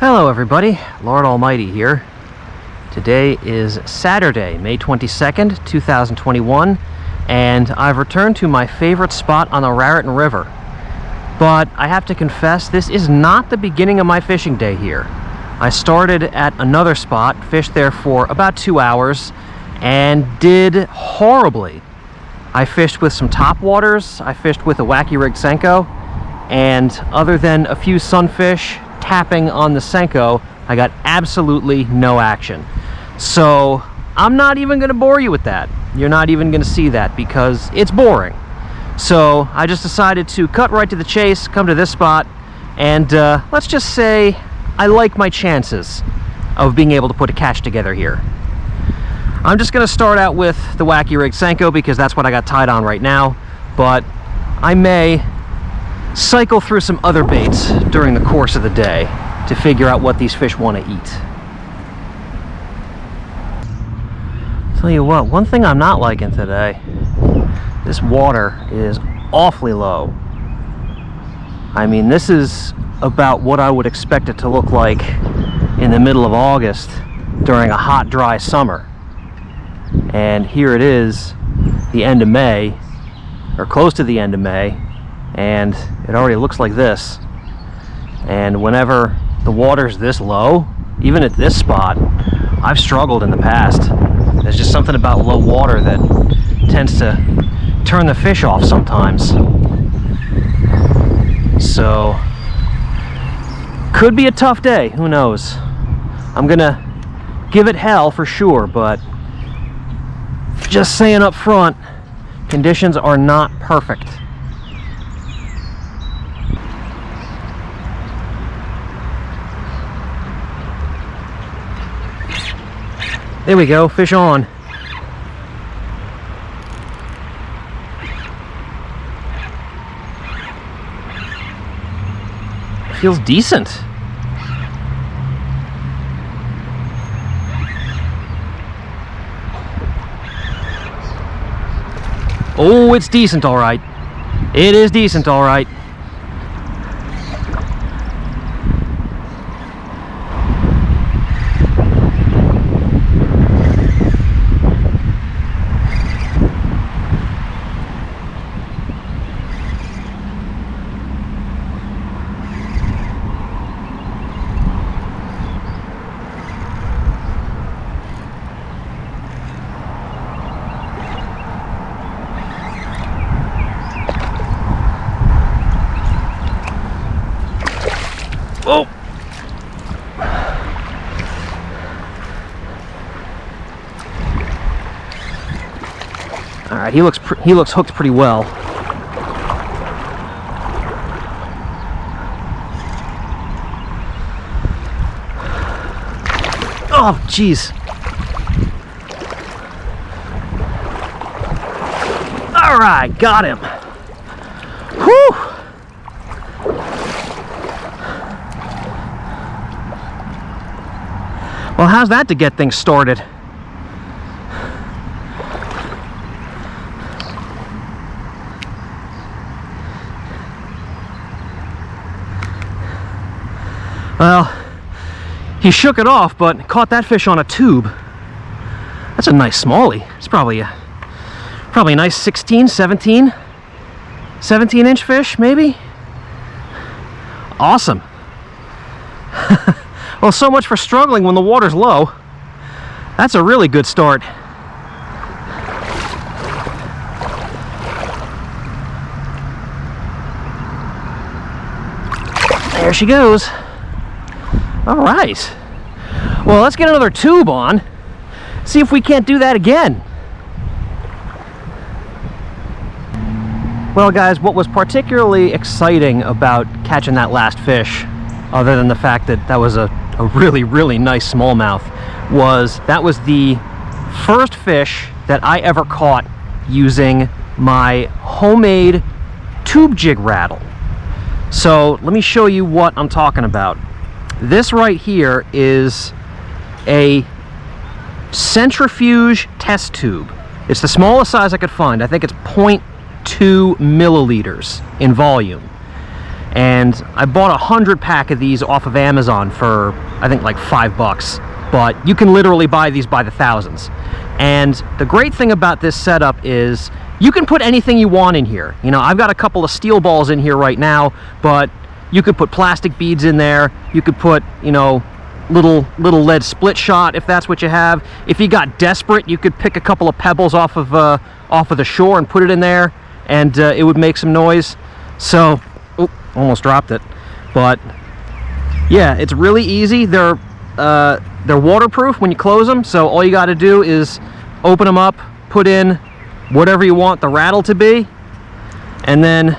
Hello everybody, Lord Almighty here. Today is Saturday, May 22nd, 2021, and I've returned to my favorite spot on the Raritan River. But I have to confess, this is not the beginning of my fishing day here. I started at another spot, fished there for about 2 hours, and did horribly. I fished with some topwaters, I fished with a wacky rig Senko, and other than a few sunfish tapping on the Senko, I got absolutely no action. So I'm not even going to bore you with that. You're not even going to see that because it's boring. So I just decided to cut right to the chase, come to this spot, and let's just say I like my chances of being able to put a catch together here. I'm just going to start out with the wacky rig Senko because that's what I got tied on right now, but I may cycle through some other baits during the course of the day to figure out what these fish want to eat. Tell you what, one thing I'm not liking today, this water is awfully low. I mean, this is about what I would expect it to look like in the middle of August during a hot, dry summer. And here it is, the end of May, or close to the end of May, and it already looks like this. And whenever the water's this low, even at this spot, I've struggled in the past. There's just something about low water that tends to turn the fish off sometimes. So could be a tough day, who knows. I'm gonna give it hell for sure, but just saying up front, conditions are not perfect. There we go, fish on. Feels decent. Oh, it's decent, all right. It is decent, all right. Oh! All right, he looks hooked pretty well. Oh, jeez. All right, got him. Whew! Well, how's that to get things started? Well, he shook it off, but caught that fish on a tube. That's a nice smallie. It's probably a nice 17 inch fish, maybe? Awesome. Well, so much for struggling when the water's low. That's a really good start. There she goes. All right. Well, let's get another tube on. See if we can't do that again. Well, guys, what was particularly exciting about catching that last fish, other than the fact that that was a really, really nice smallmouth, was the first fish that I ever caught using my homemade tube jig rattle. So let me show you what I'm talking about. This right here is a centrifuge test tube. It's the smallest size I could find. I think it's 0.2 milliliters in volume. And I bought 100 pack of these off of Amazon for, I think, like $5. But you can literally buy these by the thousands. And the great thing about this setup is you can put anything you want in here. You know, I've got a couple of steel balls in here right now, but you could put plastic beads in there. You could put, you know, little lead split shot if that's what you have. If you got desperate, you could pick a couple of pebbles off of the shore and put it in there, and it would make some noise. So, oh, almost dropped it. But yeah, it's really easy. They're waterproof when you close them, so all you got to do is open them up, put in whatever you want the rattle to be, and then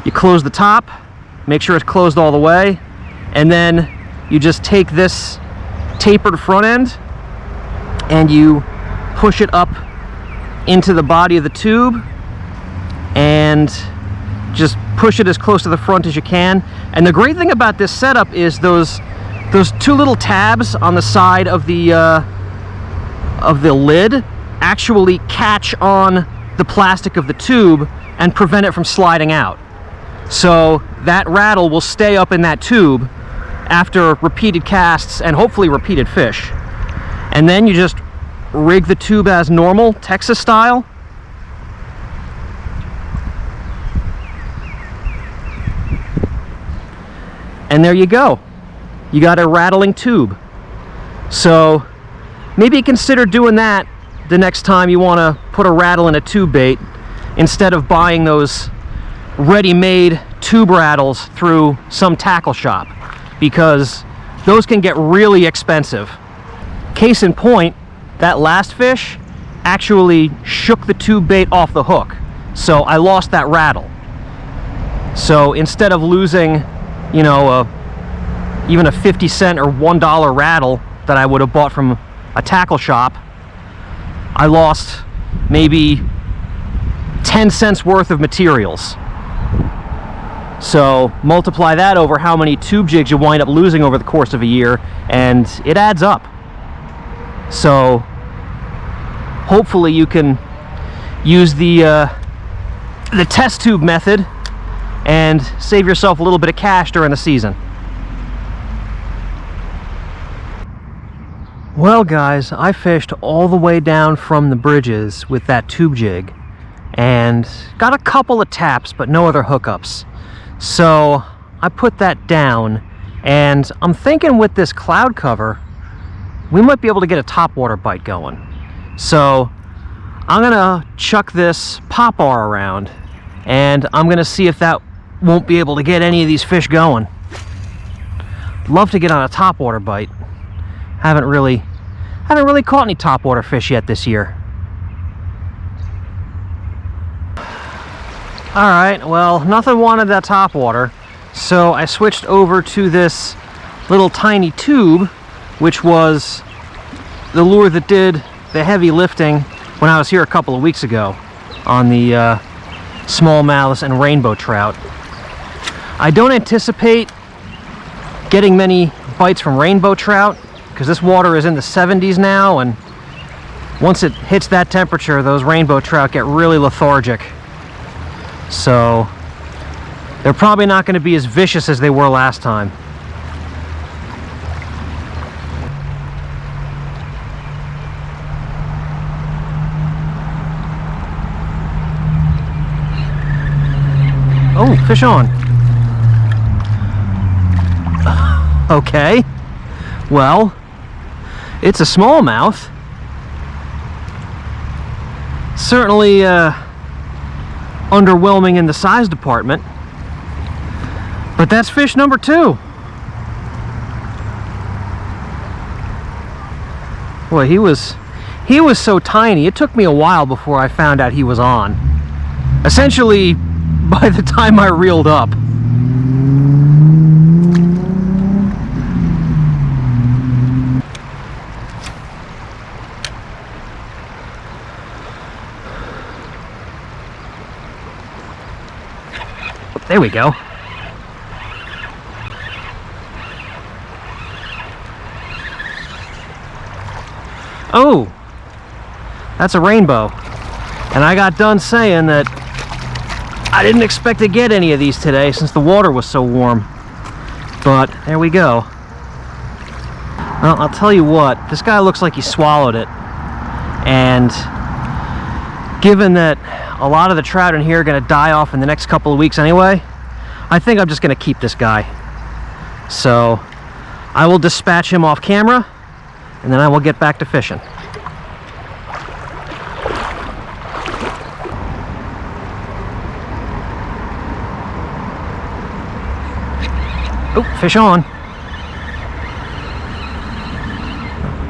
you close the top, make sure it's closed all the way, and then you just take this tapered front end and you push it up into the body of the tube and just push it as close to the front as you can. And the great thing about this setup is those two little tabs on the side of the lid actually catch on the plastic of the tube and prevent it from sliding out. So that rattle will stay up in that tube after repeated casts and hopefully repeated fish. And then you just rig the tube as normal, Texas style. And there you go. You got a rattling tube. So maybe consider doing that the next time you want to put a rattle in a tube bait, instead of buying those ready-made tube rattles through some tackle shop, because those can get really expensive. Case in point, that last fish actually shook the tube bait off the hook, so I lost that rattle. So instead of losing, you know, even a 50-cent or $1 rattle that I would have bought from a tackle shop, I lost maybe 10 cents worth of materials. So multiply that over how many tube jigs you wind up losing over the course of a year, and it adds up. So hopefully you can use the test tube method and save yourself a little bit of cash during the season. Well guys, I fished all the way down from the bridges with that tube jig and got a couple of taps but no other hookups. So I put that down, and I'm thinking with this cloud cover we might be able to get a topwater bite going. So I'm gonna chuck this pop-bar around and I'm gonna see if that won't be able to get any of these fish going. Love to get on a topwater bite. Haven't really caught any topwater fish yet this year. Alright, well, nothing wanted that topwater, so I switched over to this little tiny tube, which was the lure that did the heavy lifting when I was here a couple of weeks ago on the smallmouths and rainbow trout. I don't anticipate getting many bites from rainbow trout, because this water is in the 70s now, and once it hits that temperature, those rainbow trout get really lethargic. So they're probably not going to be as vicious as they were last time. Oh, fish on. Okay. Well, it's a smallmouth. Certainly underwhelming in the size department, but that's fish number 2. Boy, he was so tiny. It took me a while before I found out he was on. Essentially, by the time I reeled up. There we go. Oh, that's a rainbow. And I got done saying that I didn't expect to get any of these today since the water was so warm. But there we go. Well, I'll tell you what, this guy looks like he swallowed it. And given that a lot of the trout in here are going to die off in the next couple of weeks anyway, I think I'm just going to keep this guy. So I will dispatch him off camera, and then I will get back to fishing. Oh, fish on.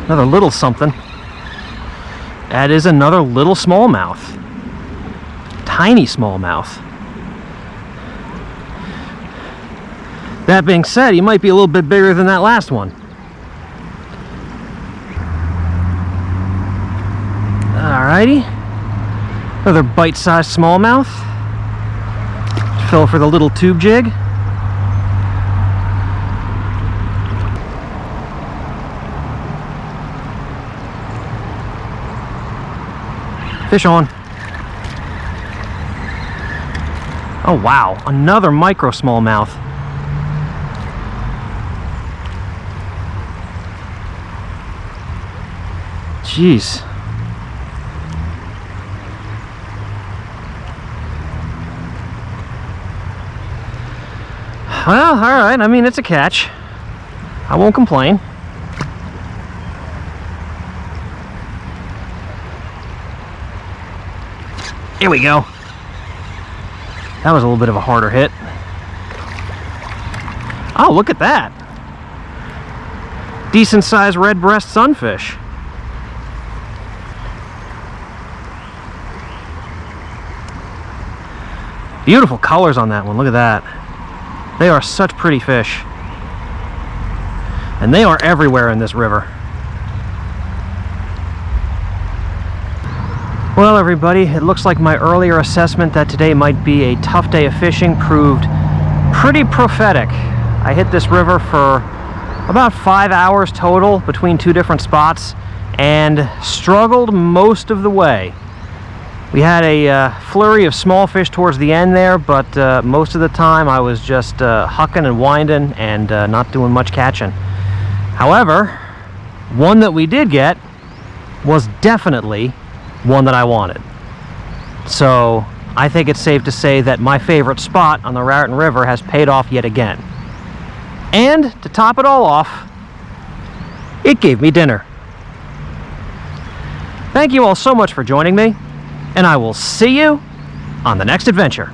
Another little something. That is another little smallmouth. Tiny smallmouth. That being said, he might be a little bit bigger than that last one. Alrighty. Another bite-sized smallmouth. Fell for the little tube jig. Fish on. Oh wow, another micro smallmouth. Jeez. Well, alright, I mean, it's a catch. I won't complain. Here we go. That was a little bit of a harder hit. Oh, look at that. Decent sized red breast sunfish. Beautiful colors on that one. Look at that. They are such pretty fish. And they are everywhere in this river. Well, everybody, it looks like my earlier assessment that today might be a tough day of fishing proved pretty prophetic. I hit this river for about 5 hours total between two different spots and struggled most of the way. We had a flurry of small fish towards the end there, but most of the time I was just hucking and winding and not doing much catching. However, one that we did get was definitely one that I wanted. So I think it's safe to say that my favorite spot on the Raritan River has paid off yet again. And to top it all off, it gave me dinner. Thank you all so much for joining me, and I will see you on the next adventure.